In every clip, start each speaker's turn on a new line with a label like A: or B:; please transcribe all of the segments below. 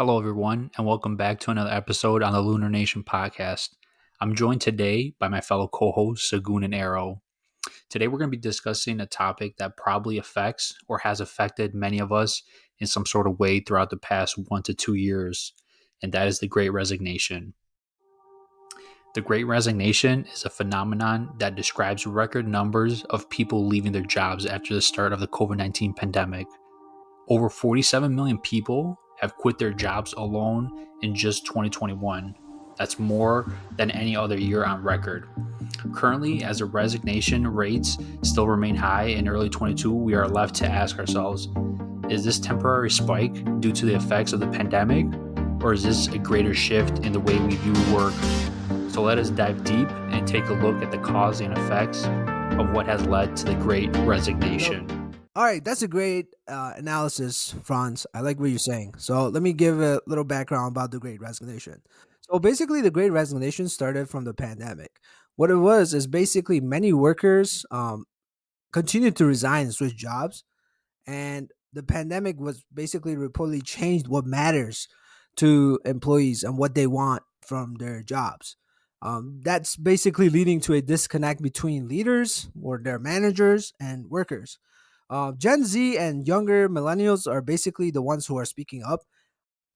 A: Hello, everyone, and welcome back to another episode on the Lunar Nation podcast. I'm joined today by my fellow co hosts, Sagun and Arrow. Today, we're going to be discussing a topic that probably affects or has affected many of us in some sort of way throughout the past 1 to 2 years, and that is the Great Resignation. The Great Resignation is a phenomenon that describes record numbers of people leaving their jobs after the start of the COVID 19 pandemic. Over 47 million people have quit their jobs alone in just 2021. That's more than any other year on record. Currently, as the resignation rates still remain high in early 22, we are left to ask ourselves, is this temporary spike due to the effects of the pandemic, or is this a greater shift in the way we view work? So let us dive deep and take a look at the cause and effects of what has led to the Great Resignation.
B: All right, that's a great analysis, Franz. I like what you're saying. So let me give a little background about the Great Resignation. So basically, the Great Resignation started from the pandemic. What it was is basically many workers continued to resign and switch jobs, and the pandemic was basically reportedly changed what matters to employees and what they want from their jobs. That's basically leading to a disconnect between leaders or their managers and workers. Gen Z and younger millennials are basically the ones who are speaking up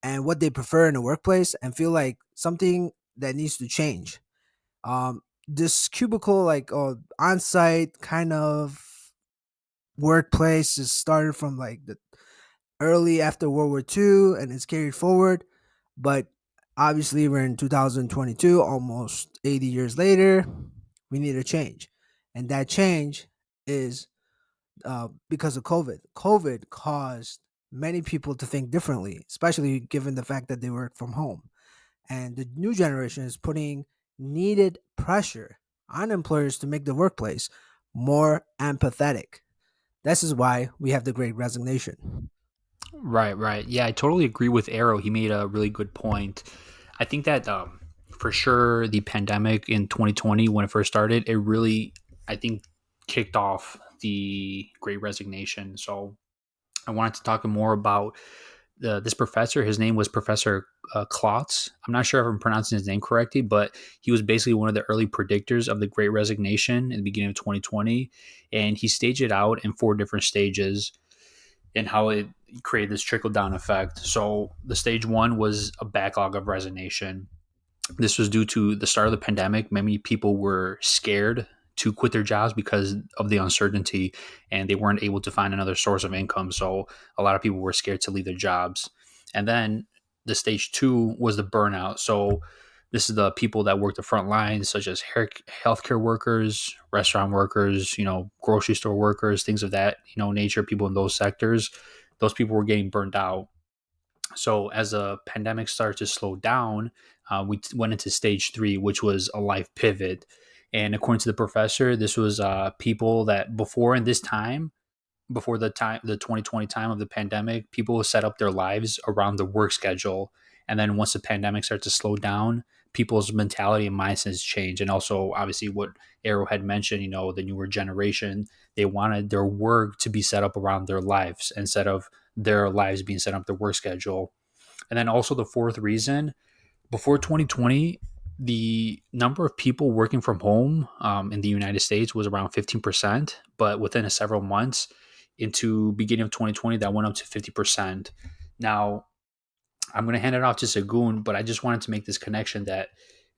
B: and what they prefer in the workplace and feel like something that needs to change. This cubicle, like on site kind of workplace, is started from like the early after World War II and it's carried forward. But obviously, we're in 2022, almost 80 years later. We need a change. And that change is because of COVID. COVID caused many people to think differently, especially given the fact that they work from home. And the new generation is putting needed pressure on employers to make the workplace more empathetic. This is why we have the Great Resignation.
A: Right, right. Yeah, I totally agree with Arrow. He made a really good point. I think that for sure the pandemic in 2020 when it first started, it really I think kicked off the Great Resignation. So I wanted to talk more about this professor. His name was Professor Klotz. I'm not sure if I'm pronouncing his name correctly, but he was basically one of the early predictors of the Great Resignation in the beginning of 2020, and he staged it out in four different stages and how it created this trickle down effect. So the stage one was a backlog of resignation. This was due to the start of the pandemic. Many people were scared to quit their jobs because of the uncertainty and they weren't able to find another source of income. So a lot of people were scared to leave their jobs. And then the stage two was the burnout. So this is the people that work the front lines, such as healthcare workers, restaurant workers, grocery store workers, things of that, nature, people in those sectors. Those people were getting burned out. So as the pandemic started to slow down, we went into stage three, which was a life pivot. And according to the professor, this was people that before the 2020 time of the pandemic, people set up their lives around the work schedule. And then once the pandemic started to slow down, people's mentality and mindsets change. And also, obviously, what Arrow had mentioned, the newer generation, they wanted their work to be set up around their lives instead of their lives being set up their work schedule. And then also the fourth reason, before 2020, the number of people working from home in the United States was around 15%, but within several months into beginning of 2020, that went up to 50%. Now, I'm going to hand it off to Sagun, but I just wanted to make this connection that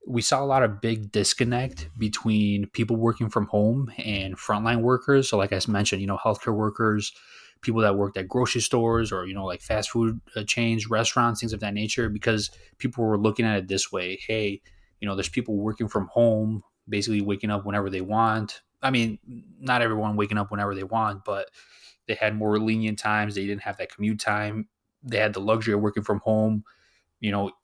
A: we saw a lot of big disconnect between people working from home and frontline workers. So like I mentioned, healthcare workers, people that worked at grocery stores or, like fast food chains, restaurants, things of that nature, because people were looking at it this way. Hey, there's people working from home, basically waking up whenever they want. I mean, not everyone waking up whenever they want, but they had more lenient times. They didn't have that commute time. They had the luxury of working from home,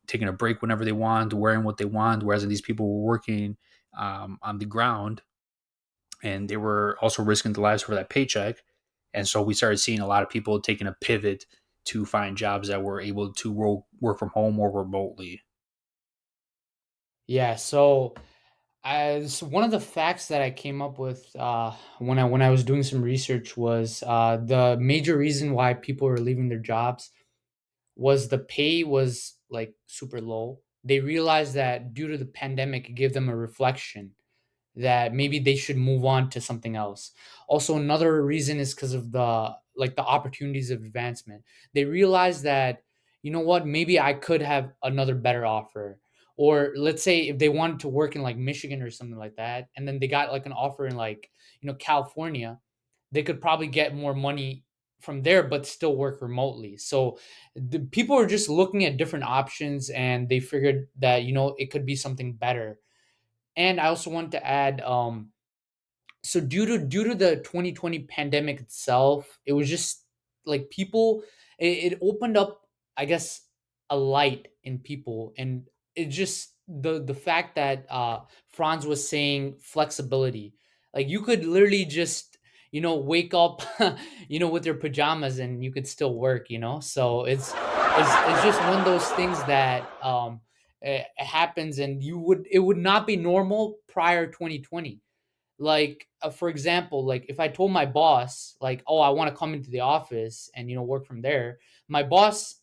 A: taking a break whenever they want, wearing what they want. Whereas these people were working on the ground and they were also risking their lives for that paycheck. And so we started seeing a lot of people taking a pivot to find jobs that were able to work from home or remotely.
C: Yeah, so as one of the facts that I came up with when I was doing some research was the major reason why people are leaving their jobs was the pay was like super low. They realized that due to the pandemic, it gave them a reflection that maybe they should move on to something else. Also, another reason is because of the opportunities of advancement. They realized that, you know what, maybe I could have another better offer. Or let's say if they wanted to work in like Michigan or something like that, and then they got like an offer in like, California, they could probably get more money from there but still work remotely. So the people are just looking at different options, and they figured that, it could be something better. And I also want to add, so due to the 2020 pandemic itself, it was just like people, it opened up, I guess, a light in people. And it just, the fact that Franz was saying flexibility, like you could literally just, wake up with your pajamas and you could still work. So it's just one of those things that it happens, and it would not be normal prior 2020. Like, for example, like if I told my boss, like, oh, I want to come into the office and work from there, my boss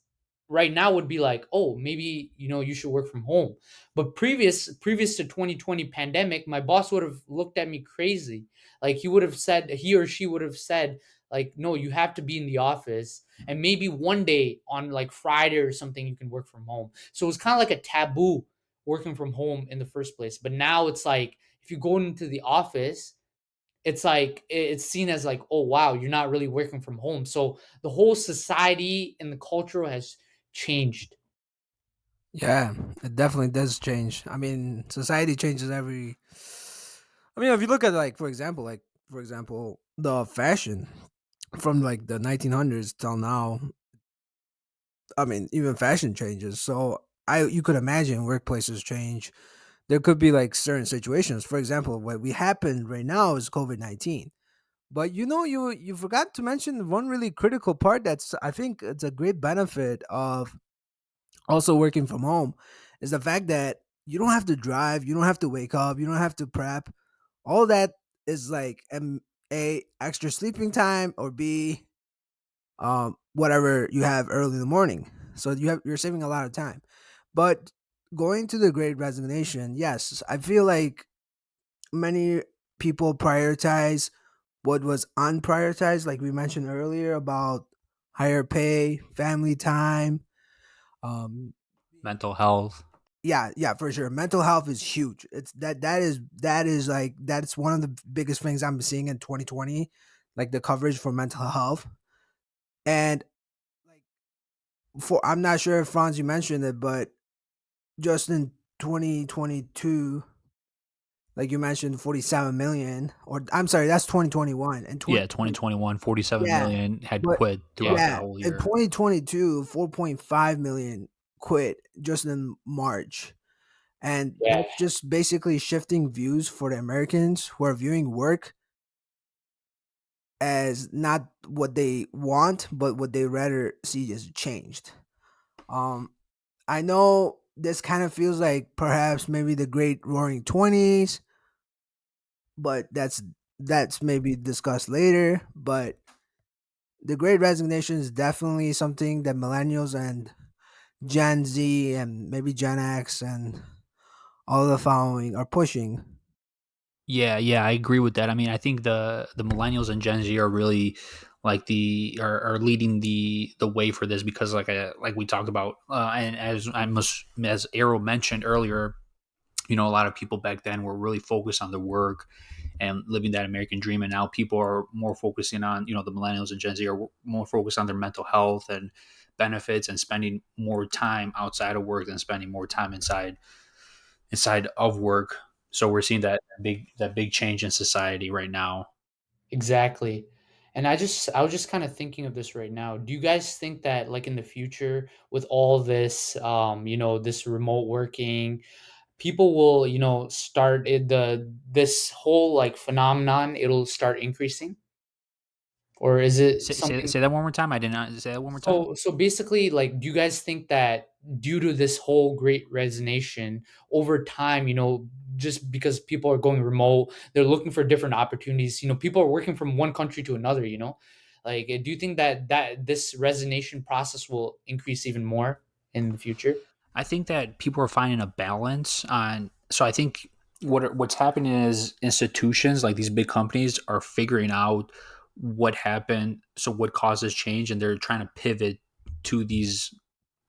C: right now would be like, oh, maybe you should work from home. But previous to 2020 pandemic, my boss would have looked at me crazy. Like he or she would have said, like, no, you have to be in the office, and maybe one day on like Friday or something you can work from home. So it was kind of like a taboo working from home in the first place. But now it's like, if you go into the office, it's like it's seen as like, oh wow, you're not really working from home. So the whole society and the culture has changed.
B: Yeah, it definitely does change. I mean, society changes every. I mean, if you look at for example, the fashion from like the 1900s till now. I mean, even fashion changes. So you could imagine workplaces change. There could be like certain situations. For example, what we happened right now is COVID-19. But you forgot to mention one really critical part that's, I think it's a great benefit of also working from home, is the fact that you don't have to drive, you don't have to wake up, you don't have to prep. All that is like a extra sleeping time, or b whatever you have early in the morning. So you're saving a lot of time. But going to the Great Resignation, yes, I feel like many people prioritize what was unprioritized, like we mentioned earlier about higher pay, family time. Um,
A: Mental health.
B: yeah, yeah, for sure. Mental health is huge. It's that is like that's one of the biggest things I'm seeing in 2020, like the coverage for mental health. And like for I'm not sure if Franz you mentioned it, but just in 2022, like you mentioned, 47 million, or I'm sorry, that's 2021 and
A: Yeah,
B: 2020.
A: 2021, 47
B: Yeah,
A: million had
B: but
A: quit throughout
C: Yeah.
A: that
B: yeah,
A: whole
B: in
A: year.
B: 2022, 4.5 million quit just in March. And
C: Yeah.
B: that's just basically shifting views for the Americans who are viewing work as not what they want, but what they rather see as changed. Um, I know this kind of feels like perhaps maybe the great roaring 20s, but that's maybe discussed later. But the great resignation is definitely something that millennials and Gen Z and maybe Gen X and all the following are pushing.
A: Yeah, yeah, I agree with that. I mean, I think the millennials and Gen Z are really like are leading the way for this because like we talked about and as Arrow mentioned earlier, a lot of people back then were really focused on the work and living that American dream, and now people are more focusing on the millennials and Gen Z are more focused on their mental health and benefits and spending more time outside of work than spending more time inside of work. So we're seeing that big change in society right now.
C: Exactly. And I was just kind of thinking of this right now. Do you guys think that like in the future with all this this remote working, people will, start this whole like phenomenon, it'll start increasing? Or is it
A: Say, say,
C: something?
A: say that one more time. I did not say that one more time.
C: So basically, like, do you guys think that due to this whole great resignation over time, just because people are going remote, they're looking for different opportunities. People are working from one country to another. Like, do you think that this resignation process will increase even more in the future?
A: I think that people are finding a balance on. So I think what's happening is institutions like these big companies are figuring out what happened, so what causes change, and they're trying to pivot to these,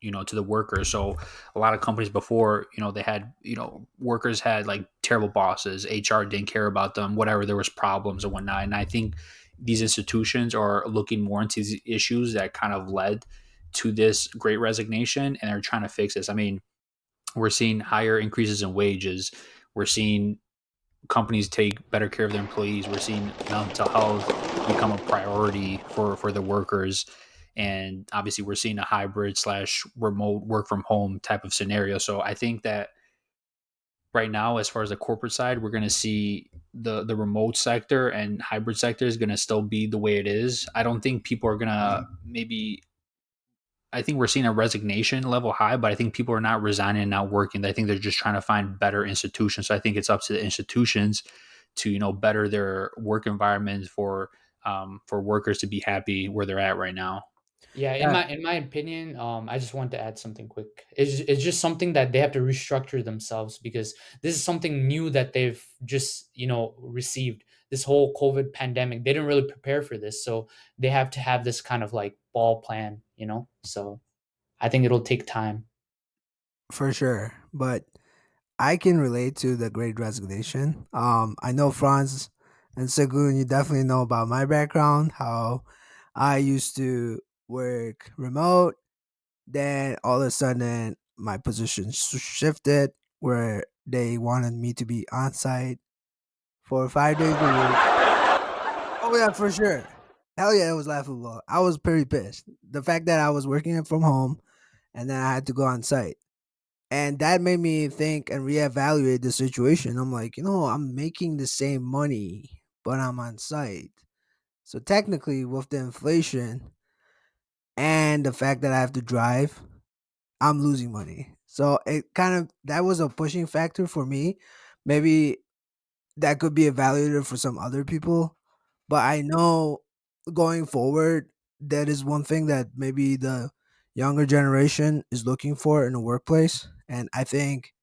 A: to the workers. So a lot of companies before, they had, workers had like terrible bosses, HR didn't care about them, whatever, there was problems and whatnot. And I think these institutions are looking more into these issues that kind of led to this great resignation, and they're trying to fix this. I mean, we're seeing higher increases in wages. We're seeing companies take better care of their employees. We're seeing mental health become a priority for the workers. And obviously we're seeing a hybrid slash remote work from home type of scenario. So I think that right now, as far as the corporate side, we're going to see the remote sector and hybrid sector is going to still be the way it is. I don't think people are going to maybe, I think we're seeing a resignation level high, but I think people are not resigning and not working. I think they're just trying to find better institutions. So I think it's up to the institutions to, better their work environment for workers to be happy where they're at right now.
C: Yeah,
B: Yeah,
C: in my opinion, I just want to add something quick. It's just something that they have to restructure themselves, because this is something new that they've just, received. This whole COVID pandemic, they didn't really prepare for this, so they have to have this kind of like ball plan, So I think it'll take time.
B: for sure. But I can relate to the Great Resignation. I know Franz and Sagun, you definitely know about my background, how I used to work remote. Then all of a sudden, my position shifted where they wanted me to be on site for 5 days a week. Oh yeah, for sure. Hell yeah, it was laughable. I was pretty pissed. The fact that I was working from home and then I had to go on site. And that made me think and reevaluate the situation. I'm like, I'm making the same money, but I'm on site. So technically, with the inflation and the fact that I have to drive, I'm losing money. So it kind of that was a pushing factor for me. Maybe that could be evaluated for some other people, but I know going forward, that is one thing that maybe the younger generation is looking for in a workplace. And I think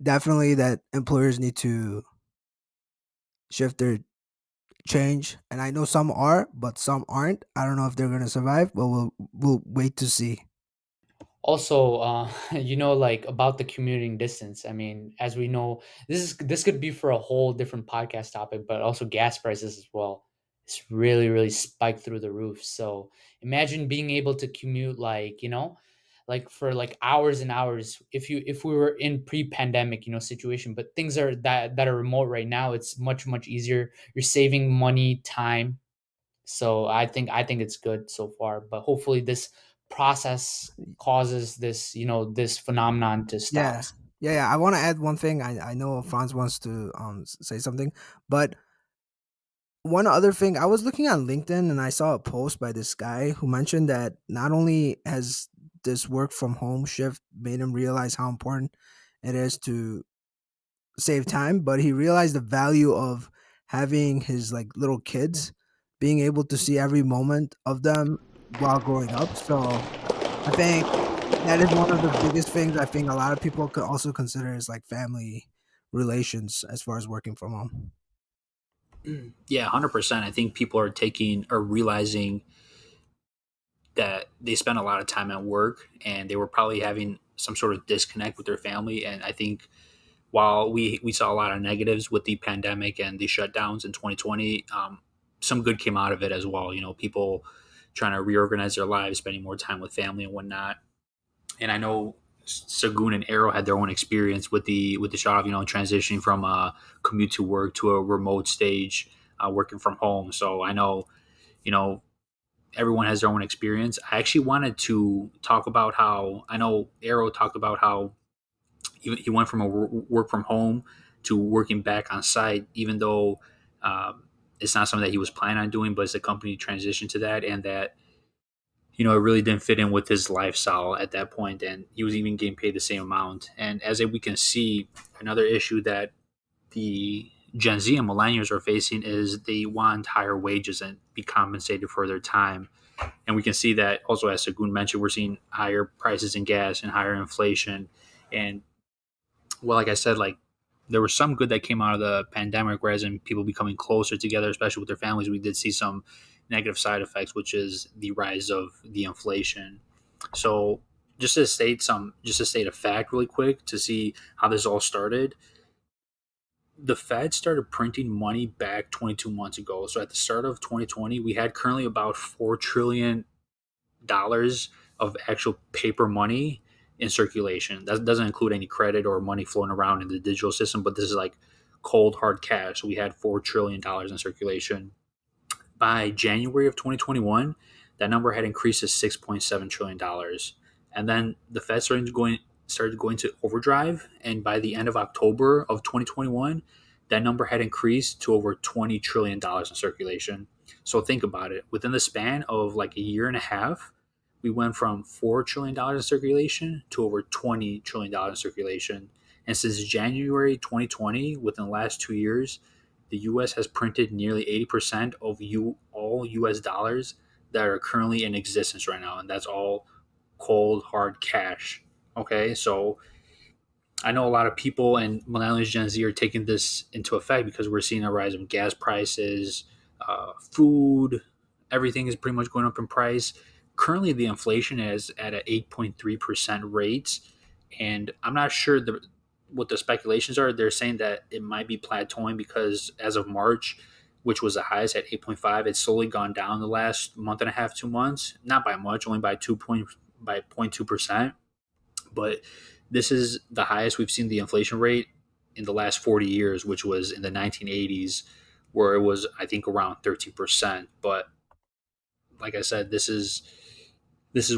B: definitely that employers need to shift their change. And I know some are, but some aren't. I don't know if they're gonna survive, but we'll wait to see.
C: Also, like about the commuting distance. I mean, as we know, this could be for a whole different podcast topic, but also gas prices as well. It's really, really spiked through the roof. So imagine being able to commute, like, like for like hours and hours. If we were in pre-pandemic, situation, but things are that are remote right now, it's much, much easier. You're saving money, time. So I think it's good so far, but hopefully this process causes this, this phenomenon to stop.
B: Yeah. Yeah, yeah. I want to add one thing. I know Franz wants to say something, but one other thing, I was looking on LinkedIn and I saw a post by this guy who mentioned that not only has this work from home shift made him realize how important it is to save time, but he realized the value of having his like little kids, being able to see every moment of them while growing up. So I think that is one of the biggest things I think a lot of people could also consider is like family relations as far as working from home.
A: Yeah, 100%. I think people are realizing that they spend a lot of time at work and they were probably having some sort of disconnect with their family. And I think while we saw a lot of negatives with the pandemic and the shutdowns in 2020, some good came out of it as well. People trying to reorganize their lives, spending more time with family and whatnot. And I know Sagun and Arrow had their own experience with the shot of, transitioning from a commute to work to a remote stage, working from home. So I know, you know everyone has their own experience. I actually wanted to talk about how I know Arrow talked about how he went from a work from home to working back on site, even though it's not something that he was planning on doing, but it's a company transition to that, and that it really didn't fit in with his lifestyle at that point, and he was even getting paid the same amount. And as we can see, another issue that the Gen Z and millennials are facing is they want higher wages and be compensated for their time. And we can see that also, as Sagun mentioned, we're seeing higher prices in gas and higher inflation. And well, like I said, like there was some good that came out of the pandemic, whereas in people becoming closer together, especially with their families, we did see some negative side effects, which is the rise of the inflation. So just to state a fact really quick to see how this all started. The Fed started printing money back 22 months ago. So at the start of 2020, we had currently about $4 trillion of actual paper money in circulation. That doesn't include any credit or money flowing around in the digital system, but this is like cold hard cash. So we had $4 trillion in circulation. By January of 2021, that number had increased to $6.7 trillion. And then the Fed started going to overdrive, and by the end of October of 2021, that number had increased to over $20 trillion in circulation. So think about it. Within the span of like a year and a half, we went from $4 trillion in circulation to over $20 trillion in circulation. And since January 2020, within the last 2 years, the US has printed nearly 80% of all US dollars that are currently in existence right now. And that's all cold, hard cash. Okay, so I know a lot of people and millennials, Gen Z are taking this into effect because we're seeing a rise in gas prices, food, everything is pretty much going up in price. Currently, the inflation is at an 8.3% rate, and I'm not sure what the speculations are. They're saying that it might be plateauing because as of March, which was the highest at 8.5, it's slowly gone down the last month and a half, 2 months. Not by much, only by 0.2%, but this is the highest we've seen the inflation rate in the last 40 years, which was in the 1980s, where it was, I think, around 13%. But like I said, this is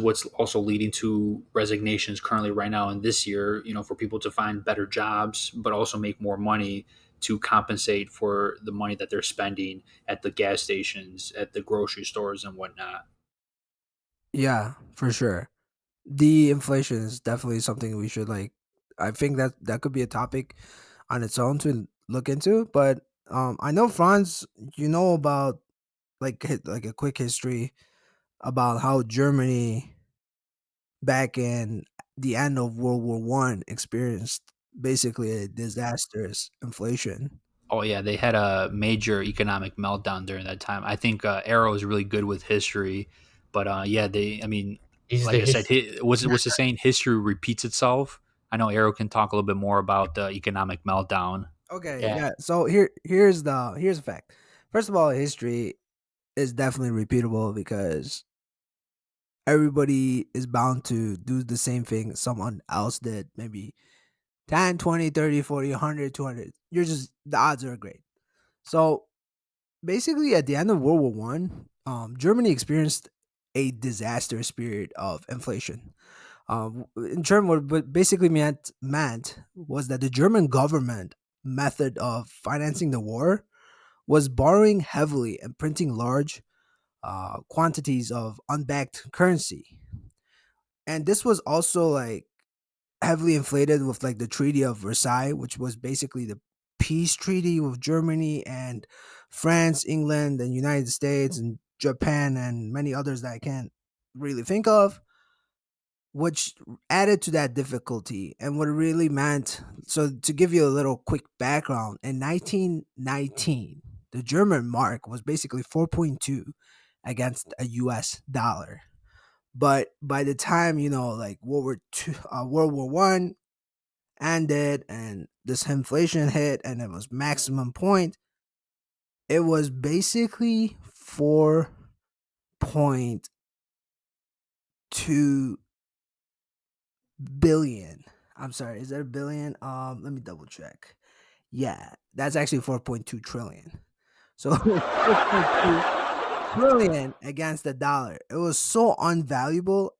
A: what's also leading to resignations currently right now in this year, for people to find better jobs, but also make more money to compensate for the money that they're spending at the gas stations, at the grocery stores, and whatnot.
B: Yeah, for sure. The inflation is definitely something we should like. I think that that could be a topic on its own to look into. But I know Franz, you know about like a quick history about how Germany back in the end of World War I experienced basically a disastrous inflation.
A: Oh yeah, they had a major economic meltdown during that time. I think Arrow is really good with history, but yeah, they. I mean,
C: He's the
A: like I said,
C: history.
A: what's the saying? History repeats itself. I know Arrow can talk a little bit more about the economic meltdown.
B: Okay,
C: Yeah,
B: yeah. So here's the fact. First of all, history is definitely repeatable because everybody is bound to do the same thing someone else did maybe 10, 20, 30, 40, 100, 200. You're just the odds are great. So basically at the end of World War One, Germany experienced a disastrous period of inflation. In term what basically meant was that the German government method of financing the war was borrowing heavily and printing large quantities of unbacked currency. And this was also like heavily inflated with like the Treaty of Versailles, which was basically the peace treaty with Germany and France, England, and United States and Japan and many others that I can't really think of, which added to that difficulty. And what it really meant, so to give you a little quick background, in 1919, the German mark was basically 4.2 against a US dollar. But by the time, like World War One ended and this inflation hit and it was maximum point, it was basically 4.2 billion. I'm sorry, is that a billion? Let me double check. Yeah, that's actually 4.2 trillion. So it was 4.2 trillion against the dollar. It was so unvaluable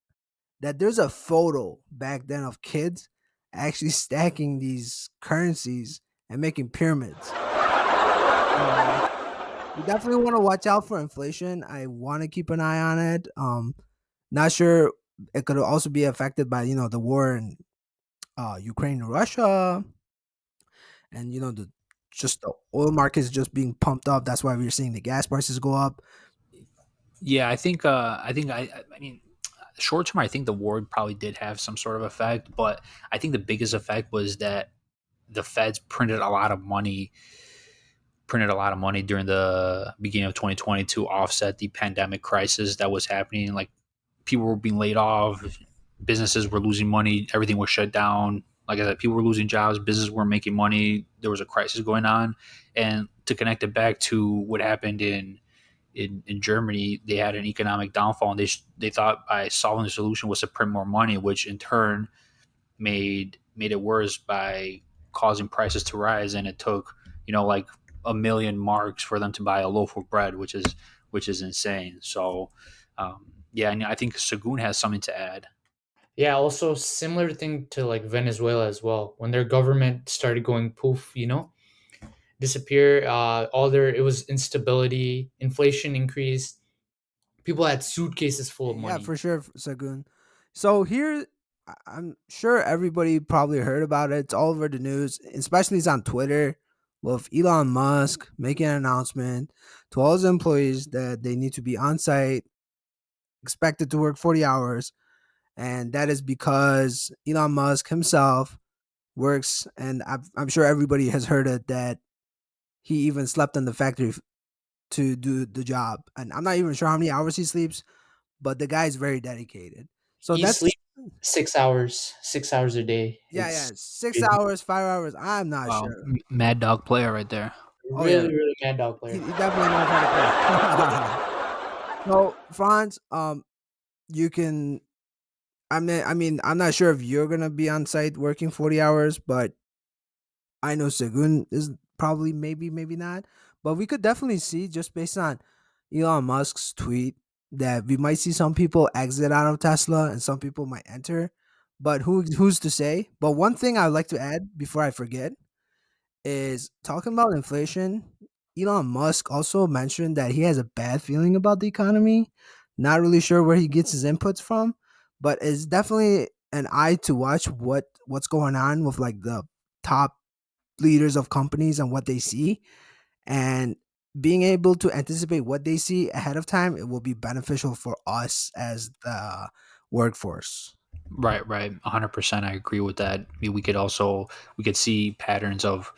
B: that there's a photo back then of kids actually stacking these currencies and making pyramids. So you definitely want to watch out for inflation. I want to keep an eye on it. Not sure it could also be affected by the war in Ukraine and Russia, and the just the oil market is just being pumped up. That's why we're seeing the gas prices go up.
A: Yeah, I mean, short term, I think the war probably did have some sort of effect, but I think the biggest effect was that the Feds printed a lot of money during the beginning of 2020 to offset the pandemic crisis that was happening. Like people were being laid off, businesses were losing money, everything was shut down. Like I said, people were losing jobs, businesses weren't making money. There was a crisis going on, and to connect it back to what happened in Germany, they had an economic downfall, and they thought by solving the solution was to print more money, which in turn made it worse by causing prices to rise. And it took like a million marks for them to buy a loaf of bread, which is insane. So yeah, and I think Sagun has something to add.
C: Yeah, also similar thing to like Venezuela as well. When their government started going poof, disappear, all their it was instability, inflation increased. People had suitcases full of
B: Yeah,
C: money.
B: for sure, Sagun. So here, I'm sure everybody probably heard about it. It's all over the news, especially it's on Twitter, with Elon Musk making an announcement to all his employees that they need to be on site, expected to work 40 hours. And that is because Elon Musk himself works, and I'm sure everybody has heard it, that he even slept in the factory to do the job. And I'm not even sure how many hours he sleeps, but the guy is very dedicated. So
C: He
B: that's,
C: sleeps 6 hours, 6 hours a day.
B: yeah, yeah,
C: It's
B: 6 hours, 5 hours. I'm not
A: Wow,
B: sure.
A: mad dog player right there.
B: Oh yeah,
C: really, really mad dog
B: he,
C: player.
B: he definitely knows how to play. So Franz, you can. I mean, I'm not sure if you're gonna be on site working 40 hours, but I know Sagun is probably, maybe not. But we could definitely see, just based on Elon Musk's tweet, that we might see some people exit out of Tesla and some people might enter. But who's to say? But one thing I'd like to add before I forget is talking about inflation. Elon Musk also mentioned that he has a bad feeling about the economy. Not really sure where he gets his inputs from, but it's definitely an eye to watch what's going on with like the top leaders of companies and what they see, and being able to anticipate what they see ahead of time, it will be beneficial for us as the workforce.
A: Right, 100%. I agree with that. I mean, we could see patterns of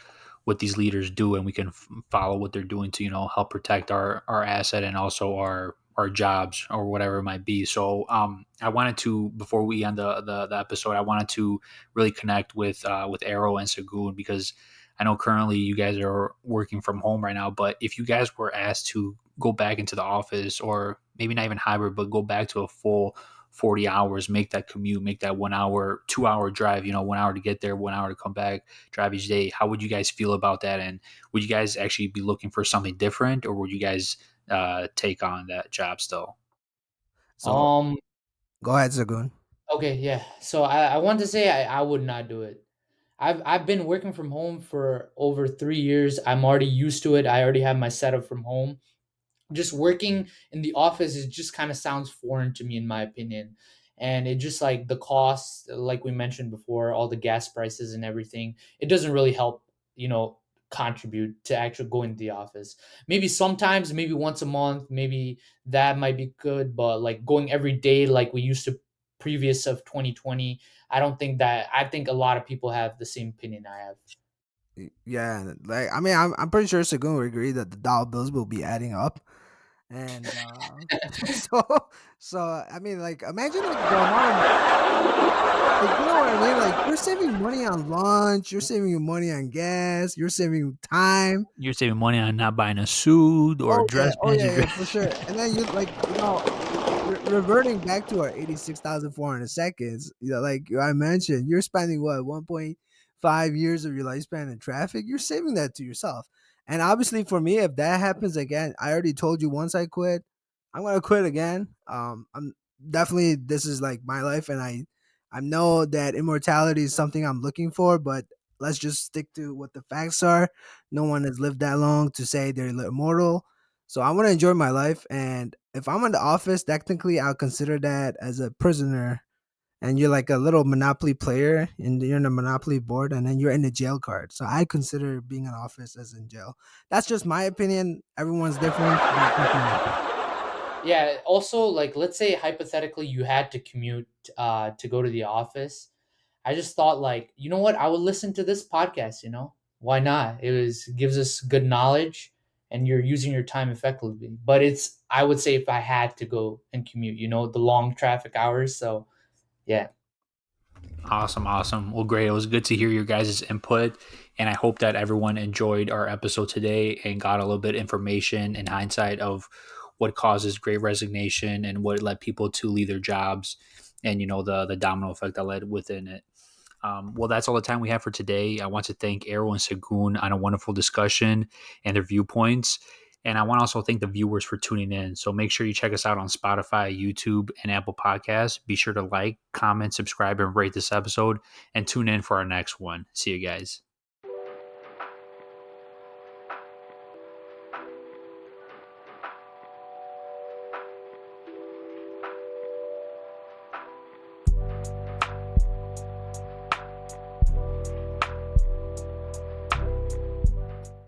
A: what these leaders do, and we can follow what they're doing to help protect our asset and also our jobs or whatever it might be. So I wanted to, before we end the episode, I wanted to really connect with Arrow and Sagoon, because I know currently you guys are working from home right now, but if you guys were asked to go back into the office, or maybe not even hybrid, but go back to a full 40 hours, make that commute, make that 1 hour, 2 hour drive, 1 hour to get there, 1 hour to come back, drive each day. How would you guys feel about that? And would you guys actually be looking for something different, or would you guys take on that job still?
B: So
C: Um.
B: go ahead, Sagun.
C: Okay. Yeah. So I want to say I would not do it. I've been working from home for over 3 years. I'm already used to it. I already have my setup from home. Just working in the office is just kind of sounds foreign to me, in my opinion. And it just like the cost, like we mentioned before, all the gas prices and everything, it doesn't really help, contribute to actually going to the office. Maybe sometimes, maybe once a month, maybe that might be good, but like going every day like we used to previous of 2020, I think a lot of people have the same opinion I have.
B: Yeah, like I mean, I'm pretty sure Sagun will agree that the dollar bills will be adding up, and so so I mean, like imagine like the amount of, like, you know what I mean? Like you're saving money on lunch, you're saving money on gas, you're saving time.
A: You're saving money on not buying a suit or dress
B: Oh
A: pants.
B: yeah,
A: You're
B: yeah, for sure. And then you like, reverting back to our 86,400 seconds, like I mentioned, you're spending what, 1.5 years of your lifespan in traffic. You're saving that to yourself. And obviously, for me, if that happens again, I already told you once I quit, I'm gonna quit again. I'm definitely, this is like my life, and I know that immortality is something I'm looking for, but let's just stick to what the facts are. No one has lived that long to say they're immortal. So I want to enjoy my life, and if I'm in the office, technically I'll consider that as a prisoner and you're like a little Monopoly player, and you're in a Monopoly board, and then you're in a jail card. So I consider being in office as in jail. That's just my opinion. Everyone's different, but that's my opinion.
C: Yeah, also, like, let's say hypothetically you had to commute to go to the office. I just thought, like, you know what? I would listen to this podcast, you know? Why not? Gives us good knowledge, and you're using your time effectively. But it's I would say if I had to go and commute, you know, the long traffic hours. So yeah.
A: Awesome, awesome. Well, great. It was good to hear your guys' input, and I hope that everyone enjoyed our episode today and got a little bit of information and hindsight of what causes great resignation and what led people to leave their jobs, and the domino effect that led within it. Well, that's all the time we have for today. I want to thank Arrow and Sagun on a wonderful discussion and their viewpoints. And I want to also thank the viewers for tuning in. So make sure you check us out on Spotify, YouTube, and Apple Podcasts. Be sure to like, comment, subscribe, and rate this episode. And tune in for our next one. See you guys.